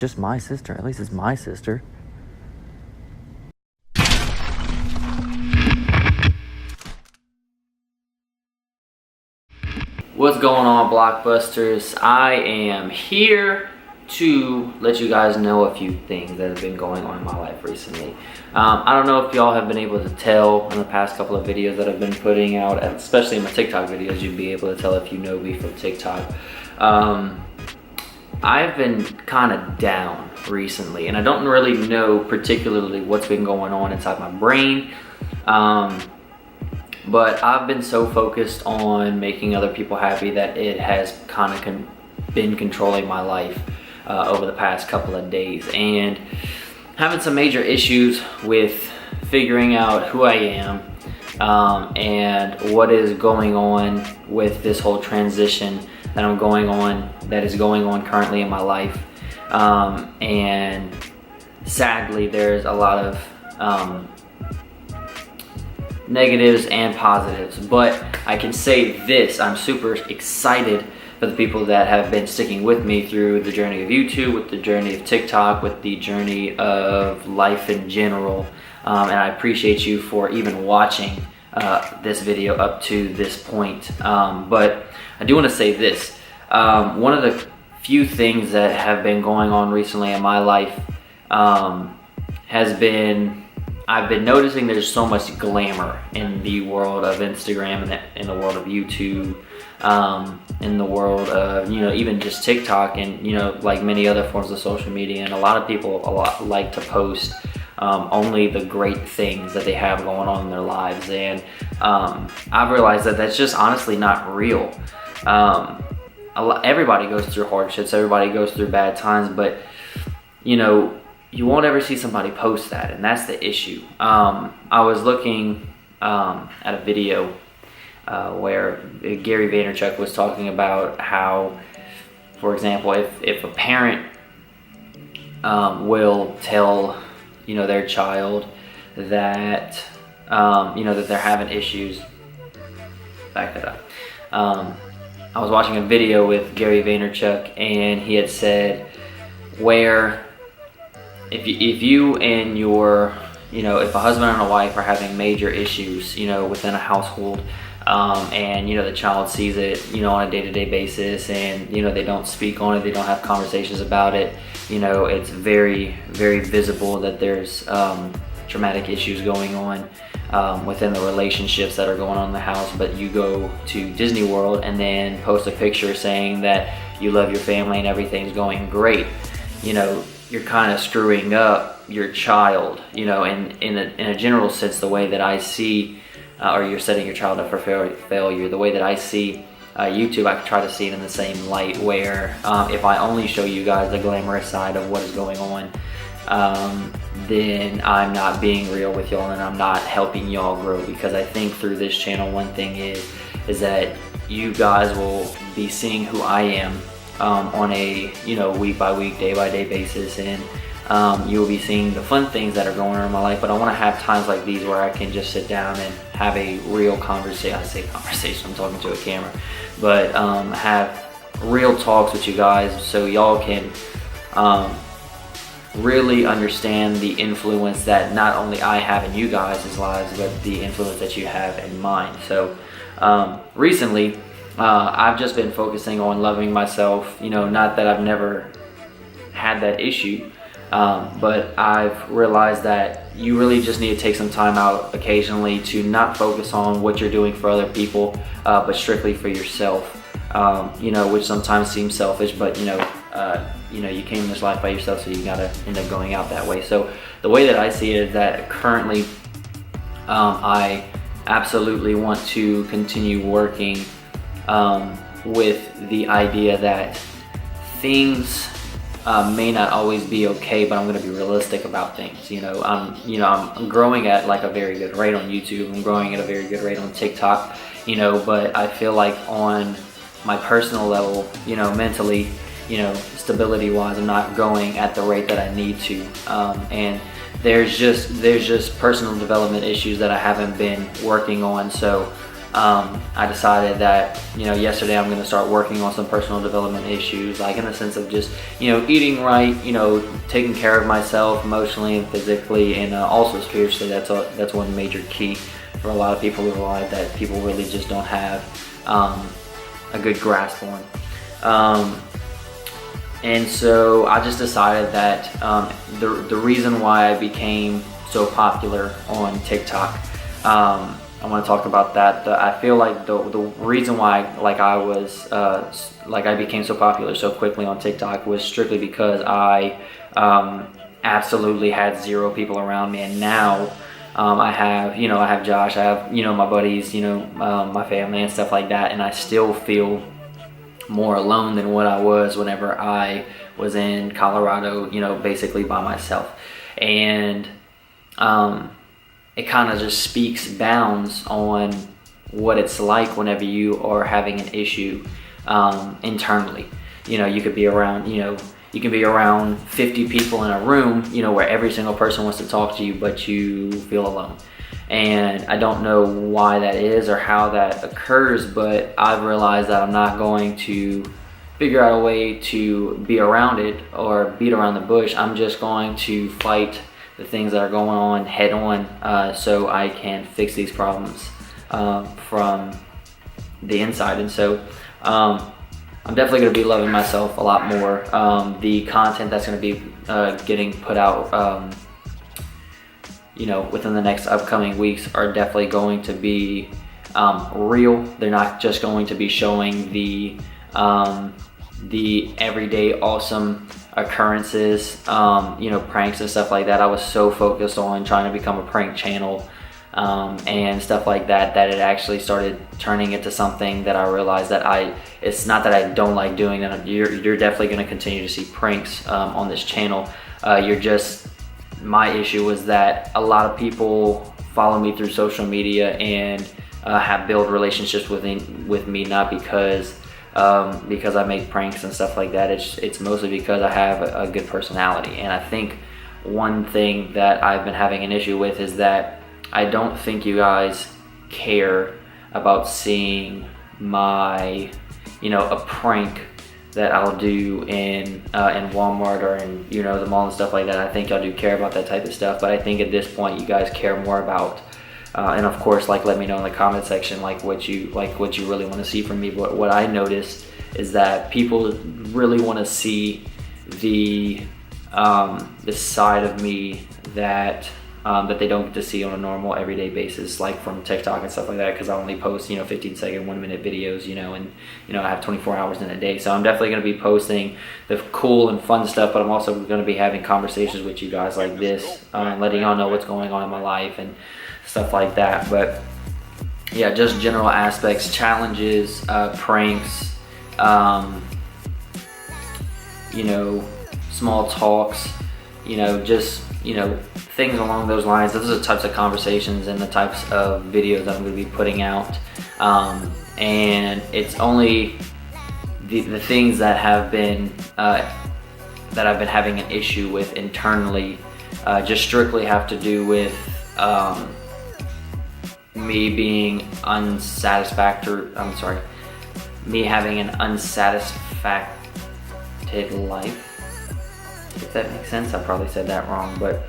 Just my sister. At least it's my sister. What's going on, Blockbusters? I am here to let you guys know a few things that have been going on in my life recently. I don't know if y'all have been able to tell in the past couple of videos that I've been putting out, especially in my TikTok videos, you'd be able to tell if you know me from TikTok. I've been kind of down recently, and I don't really know particularly what's been going on inside my brain. But I've been so focused on making other people happy that it has kind of been controlling my life over the past couple of days, and having some major issues with figuring out who I am and what is going on with this whole transition that is going on currently in my life. And sadly, there's a lot of negatives and positives, but I can say this: I'm super excited for the people that have been sticking with me through the journey of YouTube, with the journey of TikTok, with the journey of life in general, and I appreciate you for even watching this video up to this point. But I do want to say this: one of the few things that have been going on recently in my life has been, I've been noticing there's so much glamour in the world of Instagram and in the world of YouTube, in the world of, even just TikTok and, like many other forms of social media. And a lot of people like to post only the great things that they have going on in their lives. And I've realized that that's just honestly not real. Everybody goes through hardships, everybody goes through bad times, but you won't ever see somebody post that, and that's the issue. I was looking at a video where Gary Vaynerchuk was talking about how, for example, if a parent will tell their child that that they're having issues, back that up. I was watching a video with Gary Vaynerchuk, and he had said where if you and your, if a husband and a wife are having major issues, within a household, and the child sees it, on a day-to-day basis, and they don't speak on it, they don't have conversations about it, it's very, very visible that there's traumatic issues going on within the relationships that are going on in the house. But you go to Disney World and then post a picture saying that you love your family and everything's going great. You're kind of screwing up your child, in a general sense. The way that I see, or you're setting your child up for failure. The way that I see YouTube, I try to see it in the same light, where if I only show you guys the glamorous side of what is going on, then I'm not being real with y'all, and I'm not helping y'all grow. Because I think through this channel, one thing is that you guys will be seeing who I am on a week by week, day by day basis, and you'll be seeing the fun things that are going on in my life. But I want to have times like these where I can just sit down and have a real conversation. I say conversation, I'm talking to a camera, but have real talks with you guys, so y'all can really understand the influence that not only I have in you guys' lives, but the influence that you have in mine. So recently, I've just been focusing on loving myself. Not that I've never had that issue, but I've realized that you really just need to take some time out occasionally to not focus on what you're doing for other people, but strictly for yourself. Which sometimes seems selfish, but you came in this life by yourself, so you gotta end up going out that way. So the way that I see it is that currently, I absolutely want to continue working with the idea that things may not always be okay, but I'm going to be realistic about things. I'm growing at like a very good rate on YouTube. I'm growing at a very good rate on TikTok. But I feel like on my personal level, mentally, stability wise, I'm not going at the rate that I need to. And there's just personal development issues that I haven't been working on. So I decided that, yesterday I'm going to start working on some personal development issues, like in the sense of just, eating right, taking care of myself emotionally and physically, and also spiritually. That's one major key for a lot of people in life that people really just don't have a good grasp on. And so I just decided that the reason why I became so popular on TikTok, I want to talk about that. I feel like the reason why I became so popular so quickly on TikTok was strictly because I absolutely had zero people around me, and now I have Josh, I have my buddies, my family and stuff like that, and I still feel more alone than what I was whenever I was in Colorado, basically by myself. And it kind of just speaks bounds on what it's like whenever you are having an issue internally. You could be around, you can be around 50 people in a room, where every single person wants to talk to you, but you feel alone. And I don't know why that is or how that occurs, but I've realized that I'm not going to figure out a way to be around it or beat around the bush. I'm just going to fight the things that are going on head on, so I can fix these problems from the inside. And so I'm definitely going to be loving myself a lot more. The content that's going to be getting put out within the next upcoming weeks are definitely going to be real. They're not just going to be showing the everyday awesome occurrences, pranks and stuff like that. I was so focused on trying to become a prank channel and stuff like that it actually started turning into something that I realized that it's not that I don't like doing that. You're definitely going to continue to see pranks on this channel. My issue was that a lot of people follow me through social media and have built relationships with me, not because I make pranks and stuff like that. It's mostly because I have a good personality. And I think one thing that I've been having an issue with is that I don't think you guys care about seeing my, a prank that I'll do in Walmart or in the mall and stuff like that. I think y'all do care about that type of stuff, but I think at this point you guys care more about and of course, let me know in the comment section what you really want to see from me. But what I noticed is that people really want to see the side of me that they don't get to see on a normal everyday basis, like from TikTok and stuff like that, because I only post 15-second 1-minute videos, and I have 24 hours in a day. So I'm definitely going to be posting the cool and fun stuff, but I'm also going to be having conversations with you guys like this, letting y'all know what's going on in my life and stuff like that. But yeah, just general aspects, challenges, pranks, small talks, just things along those lines. Those are the types of conversations and the types of videos that I'm going to be putting out, and it's only the things that have been that I've been having an issue with internally just strictly have to do with me being me having an unsatisfactory life, if that makes sense. I probably said that wrong, but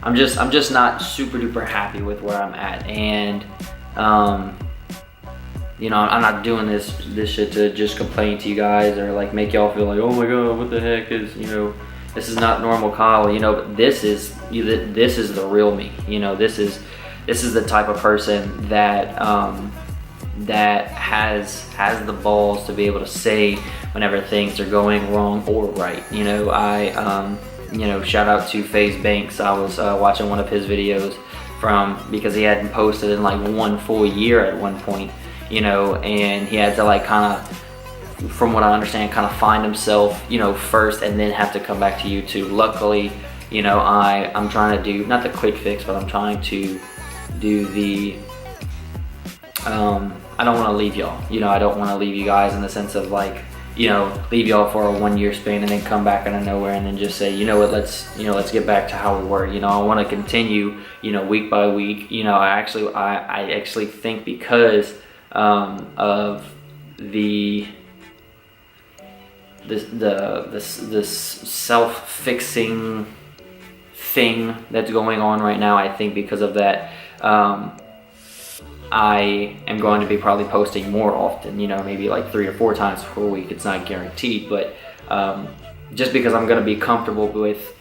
I'm just not super duper happy with where I'm at, and I'm not doing this shit to just complain to you guys or make y'all feel like, oh my god, what the heck is, this is not normal Kyle. But this is the real me. This is the type of person that that has the balls to be able to say whenever things are going wrong or right. Shout out to FaZe Banks. I was watching one of his videos because he hadn't posted in 1 full year at one point, and he had to kind of, from what I understand, kind of find himself, first, and then have to come back to YouTube. Luckily, I'm trying to do, not the quick fix, but I'm trying to do the, I don't want to leave y'all. I don't want to leave you guys in the sense of you know, leave y'all for a 1 year span and then come back out of nowhere and then just say, you know what, let's get back to how we were. You know, I want to continue, you know, week by week. You know, I actually think because of this self-fixing thing that's going on right now, I think because of that, I am going to be probably posting more often, you know, maybe like 3 or 4 times per week. It's not guaranteed, but just because I'm going to be comfortable with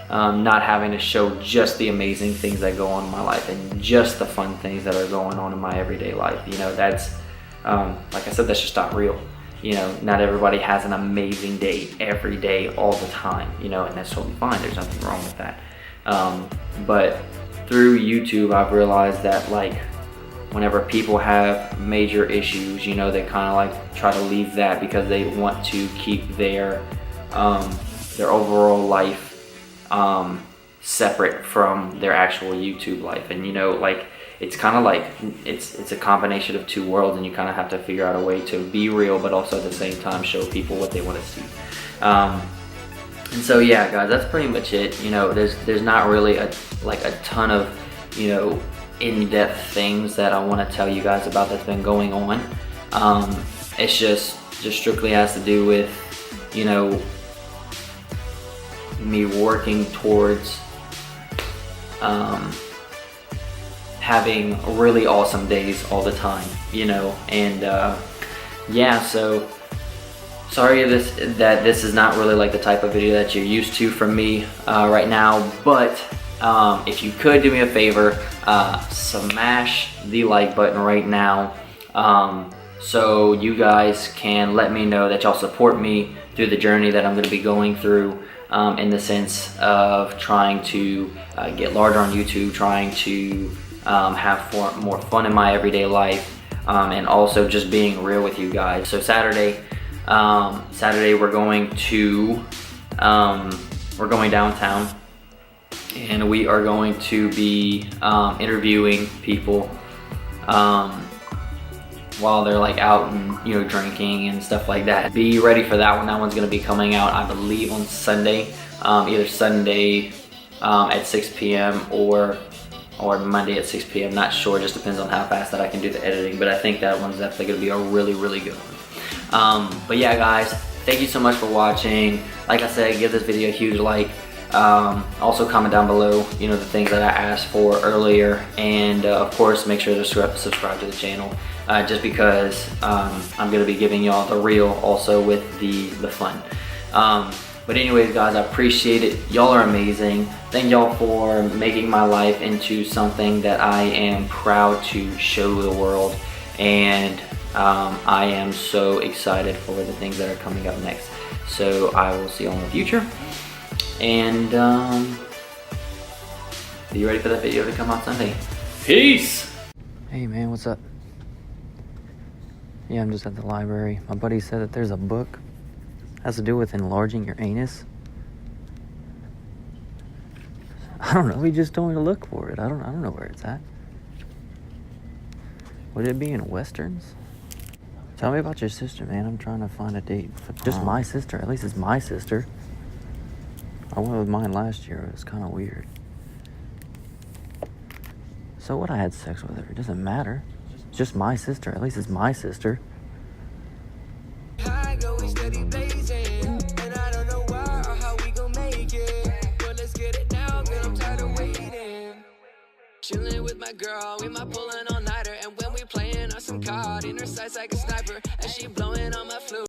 not having to show just the amazing things that go on in my life and just the fun things that are going on in my everyday life. You know, that's like I said, that's just not real. You know, not everybody has an amazing day every day all the time, you know, and that's totally fine. There's nothing wrong with that. But through YouTube, I've realized that, like, whenever people have major issues, you know, they kind of like try to leave that because they want to keep their overall life separate from their actual YouTube life. And, you know, like, it's kind of like it's a combination of two worlds, and you kind of have to figure out a way to be real but also at the same time show people what they want to see. And so yeah, guys, that's pretty much it. You know, there's not really a ton of, you know, in-depth things that I want to tell you guys about that's been going on. It's just strictly has to do with, you know, me working towards having really awesome days all the time, you know. And yeah, so sorry that this is not really like the type of video that you're used to from me right now, but if you could do me a favor, smash the like button right now, so you guys can let me know that y'all support me through the journey that I'm going to be going through, in the sense of trying to get larger on YouTube, trying to have more fun in my everyday life, and also just being real with you guys. So Saturday we're going downtown, and we are going to be interviewing people while they're like out and, you know, drinking and stuff like that. Be ready for that one. That one's going to be coming out, I believe, on Sunday, either Sunday at 6 p.m. or Monday at 6 p.m. Not sure, just depends on how fast that I can do the editing, but I think that one's definitely going to be a really good one. But yeah, guys, thank you so much for watching. Like I said, give this video a huge like. Also comment down below, you know, the things that I asked for earlier, and of course make sure to subscribe to the channel, just because I'm going to be giving y'all the real also with the fun. But anyways, guys, I appreciate it. Y'all are amazing. Thank y'all for making my life into something that I am proud to show the world, and I am so excited for the things that are coming up next. So I will see you all in the future. And be ready for that video to come out Sunday. Peace! Hey man, what's up? Yeah, I'm just at the library. My buddy said that there's a book that has to do with enlarging your anus. I don't know, he just told me to look for it. I don't know where it's at. Would it be in Westerns? Tell me about your sister, man. I'm trying to find a date. Just my sister. At least it's my sister. I went with mine last year. It was kind of weird. So what? I had sex with her. It doesn't matter. It's just my sister. At least it's my sister. Chilling with my girl, we might pull an all-nighter, and when we playing on some card, in her sights like a sniper, and she blowing on my flute.